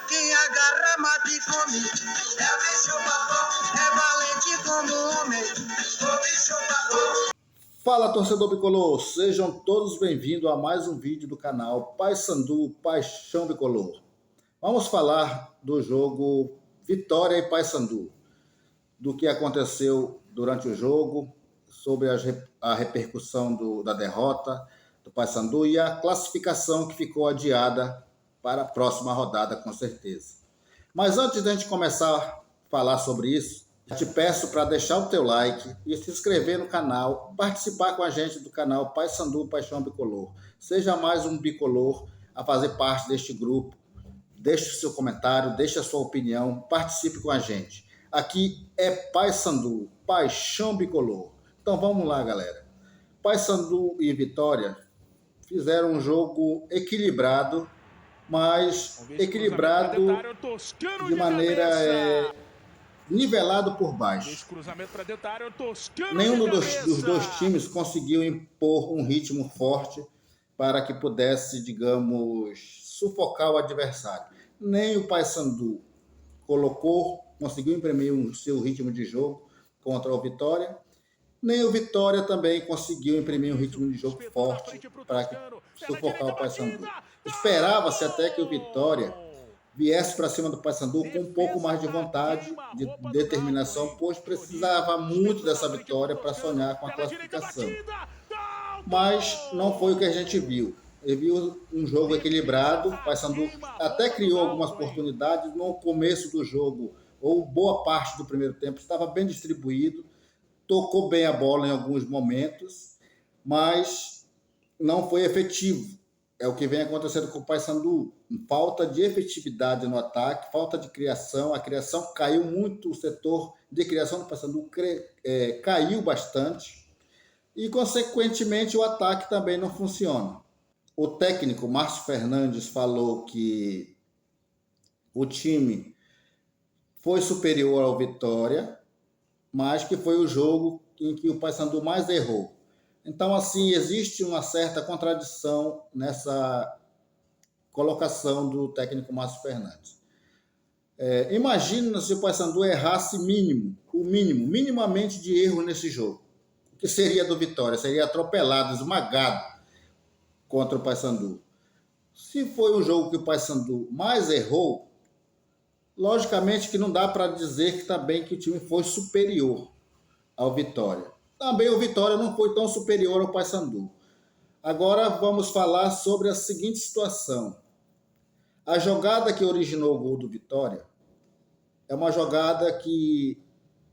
Quem agarra mata e come, é bicho papão, é valente como homem, o bicho papão. Fala, torcedor bicolor, sejam todos bem-vindos a mais um vídeo do canal Paysandu Paixão Bicolor. Vamos falar do jogo Vitória e Paysandu, do que aconteceu durante o jogo, sobre a repercussão da derrota do Paysandu e a classificação que ficou adiada para a próxima rodada, com certeza. Mas antes de a gente começar a falar sobre isso, eu te peço para deixar o teu like e se inscrever no canal, participar com a gente do canal Paysandu Paixão Bicolor. Seja mais um bicolor a fazer parte deste grupo. Deixe o seu comentário, deixe a sua opinião, participe com a gente. Aqui é Paysandu, Paixão Bicolor. Então vamos lá, galera. Paysandu e Vitória fizeram um jogo equilibrado, mas equilibrado de maneira nivelado por baixo. Nenhum dos dois times conseguiu impor um ritmo forte para que pudesse, digamos, sufocar o adversário. Nem o Paysandu conseguiu imprimir o seu ritmo de jogo contra o Vitória, nem o Vitória também conseguiu imprimir um ritmo de jogo forte para sufocar o Paysandu. Esperava-se até que o Vitória viesse para cima do Paysandu com um pouco mais de vontade, de determinação, pois precisava muito dessa vitória para sonhar com a classificação. Mas não foi o que a gente viu. Ele viu um jogo equilibrado, o Paysandu até criou algumas oportunidades no começo do jogo, ou boa parte do primeiro tempo, estava bem distribuído, tocou bem a bola em alguns momentos, mas não foi efetivo. É o que vem acontecendo com o Paysandu. Falta de efetividade no ataque, falta de criação. A criação caiu muito, o setor de criação do Paysandu caiu bastante. E, consequentemente, o ataque também não funciona. O técnico Márcio Fernandes falou que o time foi superior ao Vitória, mas que foi o jogo em que o Paysandu mais errou. Então, assim, existe uma certa contradição nessa colocação do técnico Márcio Fernandes. Imagina se o Paysandu errasse minimamente de erro nesse jogo. O que seria do Vitória? Seria atropelado, esmagado contra o Paysandu. Se foi um jogo que o Paysandu mais errou, logicamente que não dá para dizer que também que o time foi superior ao Vitória. Também o Vitória não foi tão superior ao Paysandu. Agora vamos falar sobre a seguinte situação. A jogada que originou o gol do Vitória é uma jogada que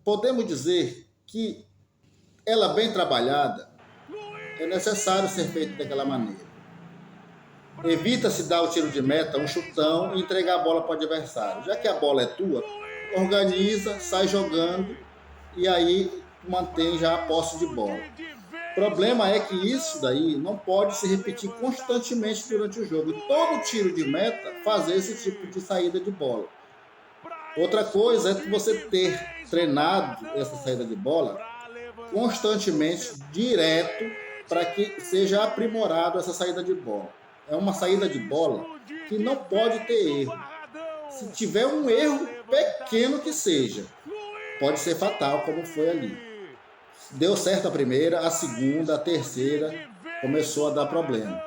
podemos dizer que ela bem trabalhada é necessário ser feita daquela maneira. Evita-se dar o tiro de meta, um chutão e entregar a bola para o adversário. Já que a bola é tua, organiza, sai jogando e aí mantém já a posse de bola. O problema é que isso daí não pode se repetir constantemente durante o jogo. E todo tiro de meta fazer esse tipo de saída de bola. Outra coisa é que você ter treinado essa saída de bola constantemente, direto, para que seja aprimorado essa saída de bola. É uma saída de bola que não pode ter erro. Se tiver um erro pequeno que seja, pode ser fatal, como foi ali. Deu certo a primeira, a segunda, a terceira, começou a dar problema.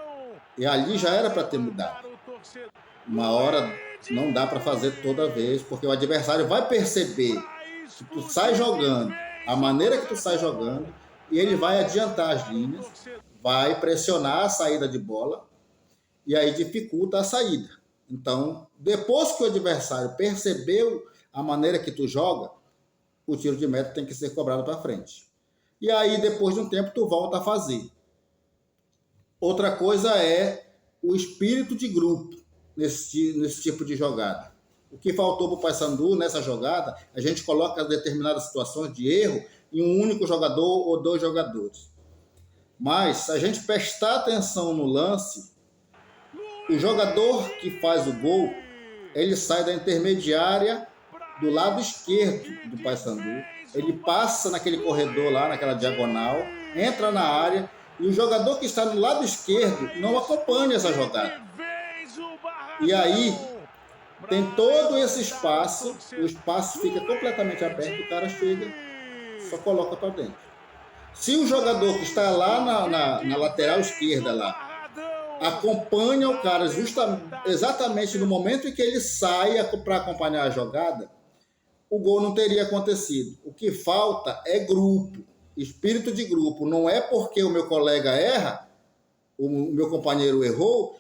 E ali já era para ter mudado. Uma hora não dá para fazer toda vez, porque o adversário vai perceber que tu sai jogando, a maneira que tu sai jogando, e ele vai adiantar as linhas, vai pressionar a saída de bola, e aí dificulta a saída. Então, depois que o adversário percebeu a maneira que tu joga, o tiro de meta tem que ser cobrado para frente. E aí, depois de um tempo, tu volta a fazer. Outra coisa é o espírito de grupo nesse tipo de jogada. O que faltou para o Paysandu nessa jogada, a gente coloca determinadas situações de erro em um único jogador ou dois jogadores. Mas, se a gente prestar atenção no lance, o jogador que faz o gol, ele sai da intermediária do lado esquerdo do Paysandu, ele passa naquele corredor lá, naquela diagonal, entra na área e o jogador que está no lado esquerdo não acompanha essa jogada. E aí tem todo esse espaço, o espaço fica completamente aberto, o cara chega, só coloca para dentro. Se o jogador que está lá na lateral esquerda lá acompanha o cara exatamente no momento em que ele sai para acompanhar a jogada, o gol não teria acontecido. O que falta é grupo, espírito de grupo. Não é porque o meu colega erra, o meu companheiro errou,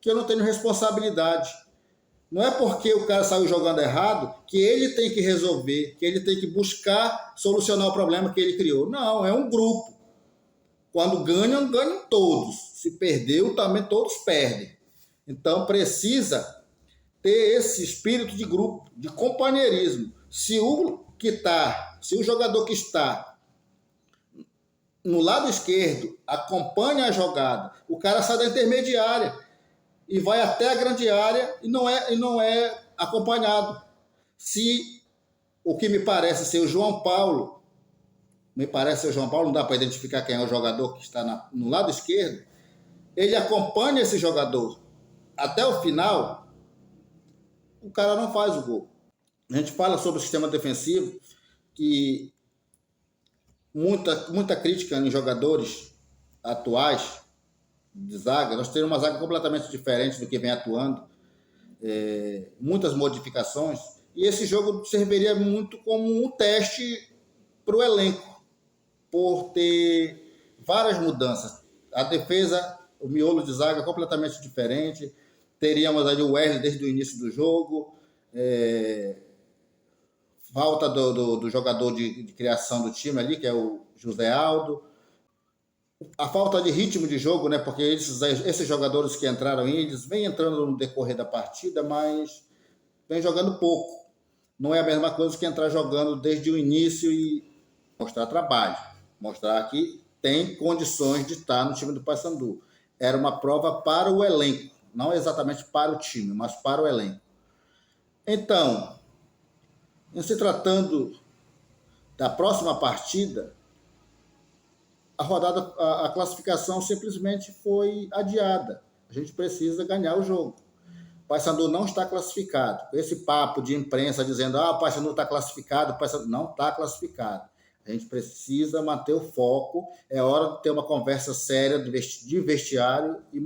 que eu não tenho responsabilidade. Não é porque o cara saiu jogando errado que ele tem que resolver, que ele tem que buscar solucionar o problema que ele criou. Não, é um grupo. Quando ganham, ganham todos. Se perdeu, também todos perdem. Então precisa ter esse espírito de grupo, de companheirismo. Se o jogador que está no lado esquerdo acompanha a jogada, o cara sai da intermediária e vai até a grande área e não é acompanhado. Se o que me parece ser o João Paulo, não dá para identificar quem é o jogador que está no lado esquerdo, ele acompanha esse jogador até o final, o cara não faz o gol. A gente fala sobre o sistema defensivo, que muita crítica em jogadores atuais de zaga. Nós temos uma zaga completamente diferente do que vem atuando, muitas modificações, e esse jogo serviria muito como um teste para o elenco, por ter várias mudanças. A defesa, o miolo de zaga completamente diferente, teríamos aí o Wesley desde o início do jogo, falta do jogador de criação do time ali, que é o José Aldo, a falta de ritmo de jogo, né? Porque esses jogadores que entraram, eles vêm entrando no decorrer da partida, mas vêm jogando pouco. Não é a mesma coisa que entrar jogando desde o início e mostrar trabalho, mostrar que tem condições de estar no time do Paysandu. Era uma prova para o elenco, não exatamente para o time, mas para o elenco. Então, em se tratando da próxima partida, a classificação simplesmente foi adiada. A gente precisa ganhar o jogo. O Paysandu não está classificado. Esse papo de imprensa dizendo o Paysandu está classificado, o Paysandu não está classificado. A gente precisa manter o foco. É hora de ter uma conversa séria de vestiário e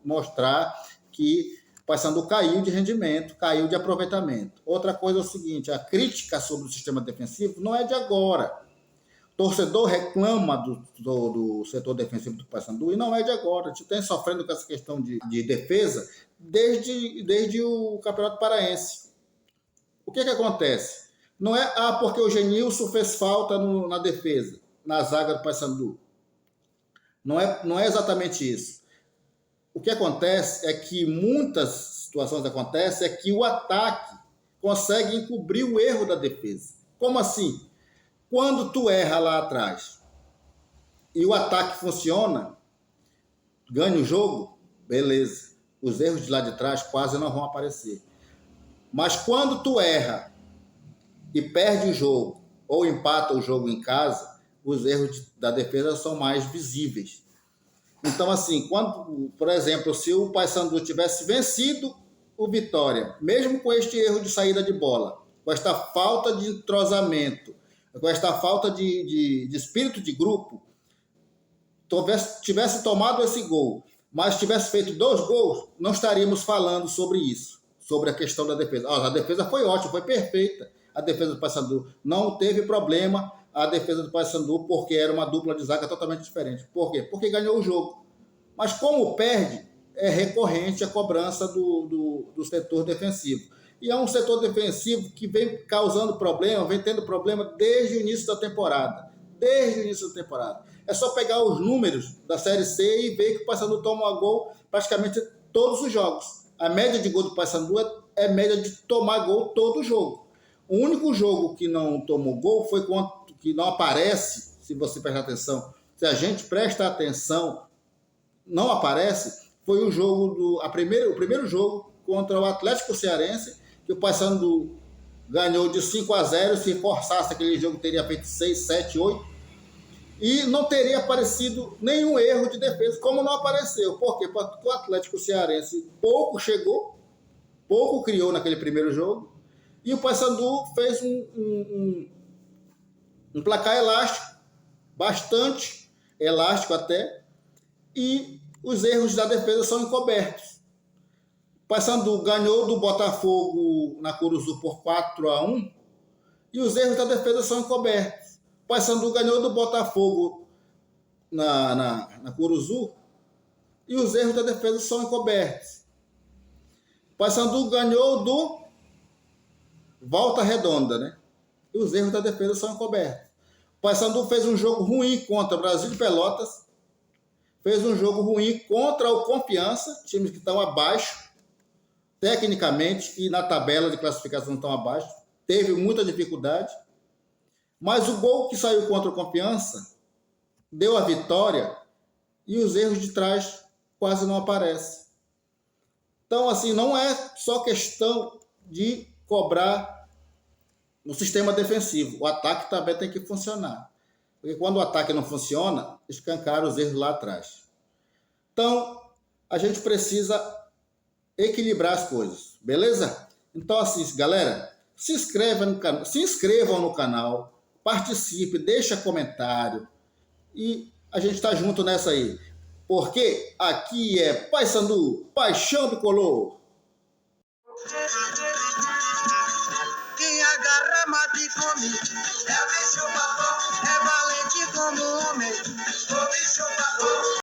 mostrar que o Paysandu caiu de rendimento, caiu de aproveitamento. Outra coisa é o seguinte, a crítica sobre o sistema defensivo não é de agora. O torcedor reclama do setor defensivo do Paysandu e não é de agora. A gente tem sofrendo com essa questão de defesa desde o Campeonato Paraense. O que acontece? Não é porque o Genilson fez falta na defesa, na zaga do Paysandu. Não é exatamente isso. O que acontece é que muitas situações acontecem é que o ataque consegue encobrir o erro da defesa. Como assim? Quando tu erra lá atrás e o ataque funciona, ganha o jogo, beleza. Os erros de lá de trás quase não vão aparecer. Mas quando tu erra e perde o jogo ou empata o jogo em casa, os erros da defesa são mais visíveis. Então, assim, por exemplo, se o Paysandu tivesse vencido o Vitória, mesmo com este erro de saída de bola, com esta falta de entrosamento, com esta falta de espírito de grupo, tivesse tomado esse gol, mas tivesse feito 2 gols, não estaríamos falando sobre isso, sobre a questão da defesa. A defesa foi ótima, foi perfeita. A defesa do Paysandu não teve problema, a defesa do Paysandu, porque era uma dupla de zaga totalmente diferente. Por quê? Porque ganhou o jogo. Mas como perde, é recorrente a cobrança do setor defensivo. E é um setor defensivo que vem causando problema, vem tendo problema desde o início da temporada. Desde o início da temporada. É só pegar os números da Série C e ver que o Paysandu toma gol praticamente todos os jogos. A média de gol do Paysandu é média de tomar gol todo jogo. O único jogo que não tomou gol foi que não aparece, se você prestar atenção. Se a gente presta atenção, não aparece, foi o primeiro jogo contra o Atlético Cearense, que o Paysandu ganhou de 5-0, se forçasse aquele jogo teria feito 6, 7, 8. E não teria aparecido nenhum erro de defesa, como não apareceu. Por quê? Porque o Atlético Cearense pouco chegou, pouco criou naquele primeiro jogo, e o Paysandu fez um placar elástico, bastante elástico até, e os erros da defesa são encobertos. O Paysandu ganhou do Botafogo na Curuzu por 4-1, e os erros da defesa são encobertos. O Paysandu ganhou do Botafogo na Curuzu e os erros da defesa são encobertos. O Paysandu ganhou do Volta Redonda, né? E os erros da defesa são encobertos. O Paysandu fez um jogo ruim contra o Brasil de Pelotas, fez um jogo ruim contra o Confiança, times que estão abaixo, tecnicamente, e na tabela de classificação estão abaixo, teve muita dificuldade, mas o gol que saiu contra o Confiança deu a vitória e os erros de trás quase não aparecem. Então, assim, não é só questão de cobrar no sistema defensivo. O ataque também tem que funcionar. Porque quando o ataque não funciona, escancara os erros lá atrás. Então, a gente precisa equilibrar as coisas, beleza? Então, assim, galera, se inscrevam no canal, participe, deixa comentário e a gente está junto nessa aí. Porque aqui é Paysandu, paixão bicolor. Quem agarra, mata e come. É bicho papão, é valente como homem. O bicho papão.